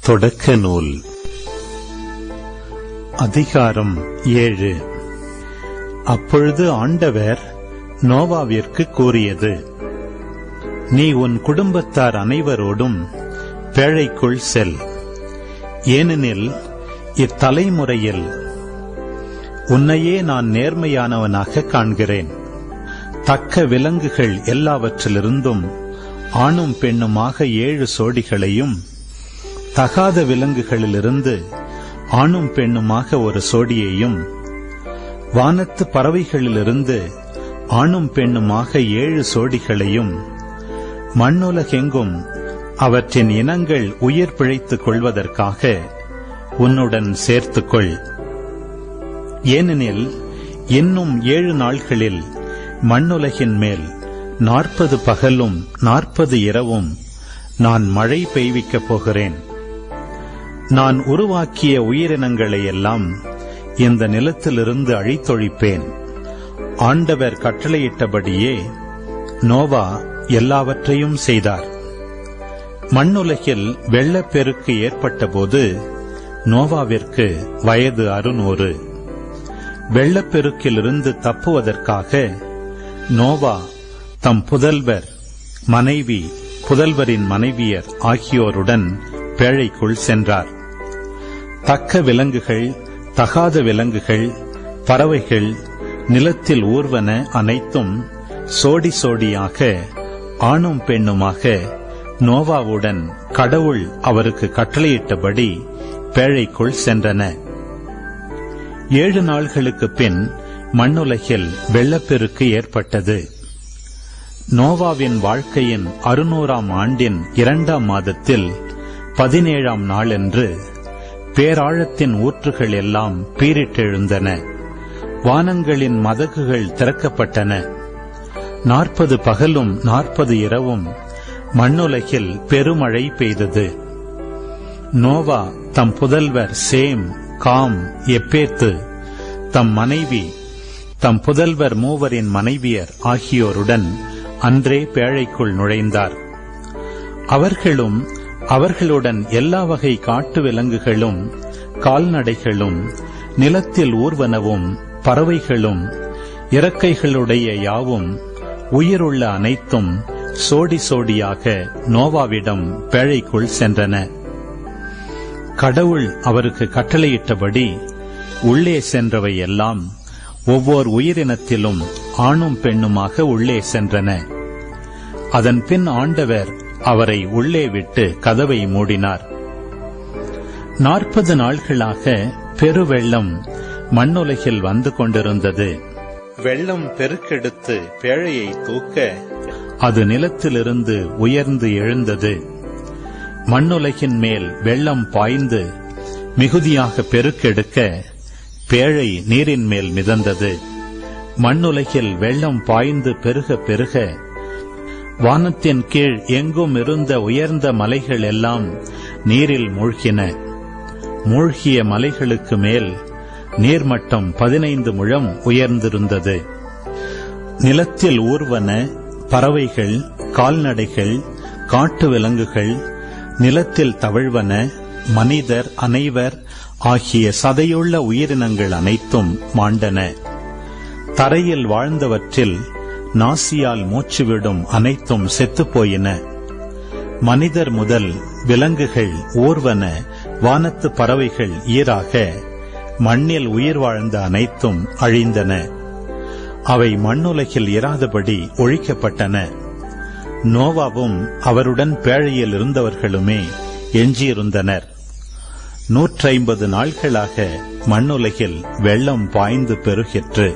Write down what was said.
தொடக்க நூல் அதிகாரம் 7. அப்பொழுது ஆண்டவர் நோவாவிற்கு கூறியது, நீ உன் குடும்பத்தார் அனைவரோடும் பேழைக்குள் செல். ஏனெனில் இத்தலைமுறையில் உன்னையே நான் நேர்மையானவனாக காண்கிறேன். தக்க விலங்குகள் எல்லாவற்றிலிருந்தும் ஆணும் பெண்ணுமாக 7 சோடிகளையும், தகாத விலங்குகளிலிருந்து ஆணும் பெண்ணுமாக 1 சோடியையும், வானத்து பறவைகளிலிருந்து ஆணும் பெண்ணுமாக 7 சோடிகளையும், மண்ணுலகெங்கும் அவற்றின் இனங்கள் உயிர் பிழைத்துக் கொள்வதற்காக உன்னுடன் சேர்த்துக்கொள். ஏனெனில் இன்னும் 7 நாள்களில் மண்ணுலகின் மேல் 40 பகலும் 40 இரவும் நான் மழை பெய்விக்கப் போகிறேன். நான் உருவாக்கிய உயிரினங்களை எல்லாம் இந்த நிலத்திலிருந்து அழித்தொழிப்பேன். ஆண்டவர் கட்டளையிட்டபடியே நோவா எல்லாவற்றையும் செய்தார். மண்ணுலகில் வெள்ளப்பெருக்கு ஏற்பட்டபோது நோவாவிற்கு வயது 600. வெள்ளப்பெருக்கிலிருந்து தப்புவதற்காக நோவா தம் புதல்வர், மனைவி, புதல்வரின் மனைவியர் ஆகியோருடன் பேழைக்குள் சென்றார். தக்க விலங்குகள், தகாத விலங்குகள், பறவைகள், நிலத்தில் ஊர்வன அனைத்தும் சோடி சோடியாக ஆணும் பெண்ணுமாக நோவாவுடன் கடவுள் அவருக்கு கட்டளையிட்டபடி பேழைக்குள் சென்றன. 7 நாள்களுக்கு பின் மண்ணுலகில் வெள்ளப்பெருக்கு ஏற்பட்டது. நோவாவின் வாழ்க்கையின் 600ஆம் ஆண்டின் 2ஆம் மாதத்தில் 17ஆம் நாளன்று பேராழத்தின் ஊற்றுகள் எல்லாம் பீரிட்டெழுந்தன. வானங்களின் மதகுகள் திறக்கப்பட்டன. 40 பகலும் 40 இரவும் மண்ணுலகில் பெருமழை பெய்தது. நோவா தம் புதல்வர் சேம், காம், எப்பேத்து, தம் மனைவி, தம் புதல்வர் மூவரின் மனைவியர் ஆகியோருடன் அன்றே பேழைக்குள் நுழைந்தார். அவர்களும் அவர்களுடன் எல்லா வகை காட்டு விலங்குகளும், கால்நடைகளும், நிலத்தில் ஊர்வனவும், பறவைகளும், இறக்கைகளுடைய யாவும், உயிருள்ள அனைத்தும் சோடி சோடியாக நோவாவிடம் பேழைக்குள் சென்றன. கடவுள் அவருக்கு கட்டளையிட்டபடி உள்ளே சென்றவை எல்லாம் ஒவ்வொரு உயிரினத்திலும் ஆணும் பெண்ணுமாக உள்ளே சென்றன. அதன் பின் ஆண்டவர் அவரை உள்ளே விட்டு கதவை மூடினார். 40 நாள்களாக பெருவெள்ளம் மண்ணுலகில் வந்து கொண்டிருந்தது. வெள்ளம் பெருக்கெடுத்து பேழையை தூக்க அது நிலத்திலிருந்து உயர்ந்து எழுந்தது. மண்ணுலகின் மேல் வெள்ளம் பாய்ந்து மிகுதியாக பெருக்கெடுக்க பேழை நீரின் மேல் மிதந்தது. மண்ணுலகில் வெள்ளம் பாய்ந்து பெருக பெருக வானத்தின் கீழ் எங்கும் இருந்த உயர்ந்த மலைகள் எல்லாம் நீரில் மூழ்கின. மூழ்கிய மலைகளுக்கு மேல் நீர்மட்டம் 15 முழம் உயர்ந்திருந்தது. நிலத்தில் ஊர்வன, பறவைகள், கால்நடைகள், காட்டு விலங்குகள், நிலத்தில் தவழ்வன, மனிதர் அனைவர் ஆகிய சதையுள்ள உயிரினங்கள் அனைத்தும் மாண்டன. தரையில் வாழ்ந்தவற்றில் நாசியால் மூச்சுவிடும் அனைத்தும் செத்துப்போயின. மனிதர் முதல் விலங்குகள், ஊர்வன, வானத்து பறவைகள் ஈராக மண்ணில் உயிர் வாழ்ந்த அனைத்தும் அழிந்தன. அவை மண்ணுலகில் இராதபடி ஒழிக்கப்பட்டன. நோவாவும் அவருடன் பேழையில் இருந்தவர்களுமே எஞ்சியிருந்தனர். 150 நாள்களாக மண்ணுலகில் வெள்ளம் பாய்ந்து பெருகிற்று.